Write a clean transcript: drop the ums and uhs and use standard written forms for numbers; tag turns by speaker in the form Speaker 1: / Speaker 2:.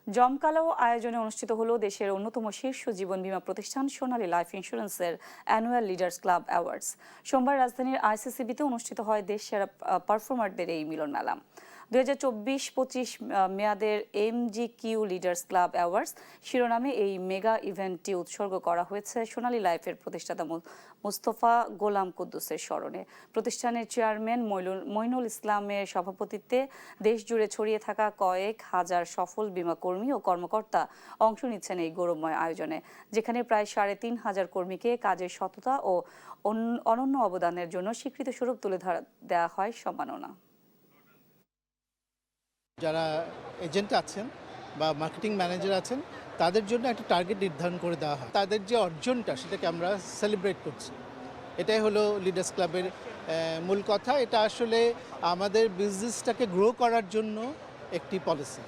Speaker 1: জমকালো আয়োজনে অনুষ্ঠিত হলো দেশের অন্যতম শীর্ষ জীবন বীমা প্রতিষ্ঠান সোনালী লাইফ ইন্স্যুরেন্সের অ্যানুয়াল লিডার্স ক্লাব অ্যাওয়ার্ডস। সোমবার রাজধানীর আইসিসিবিতে অনুষ্ঠিত হয় দেশ সেরা পারফর্মারদের এই মিলন মেলা। 2024-25 মেয়াদের MGQ লিডার্স ক্লাব অ্যাওয়ার্ডস শিরোনামে এই মেগা ইভেন্টটি উৎসর্গ করা হয়েছে সোনালী লাইফের প্রতিষ্ঠাতা মুস্তফা গোলাম কুদ্দুসের স্মরণে। প্রতিষ্ঠানের চেয়ারম্যান মইনুল ইসলামের সভাপতিত্বে দেশ জুড়ে ছড়িয়ে থাকা কয়েক হাজার সফল বীমা কর্মী ও কর্মকর্তা অংশ নিচ্ছেন এই গৌরবময় আয়োজনে, যেখানে প্রায় 3,500 কর্মীকে কাজের সততা ও অনন্য অবদানের জন্য স্বীকৃত স্বরূপ তুলে দেওয়া হয় সম্মাননা।
Speaker 2: যারা এজেন্ট আছেন বা মার্কেটিং ম্যানেজার আছেন তাদের জন্য একটা টার্গেট নির্ধারণ করে দেওয়া হয়, তাদের যে অর্জনটা সেটাকে আমরা সেলিব্রেট করছি। এটাই হলো লিডার্স ক্লাবের মূল কথা। এটা আসলে আমাদের বিজনেসটাকে গ্রো করার জন্য একটি পলিসি।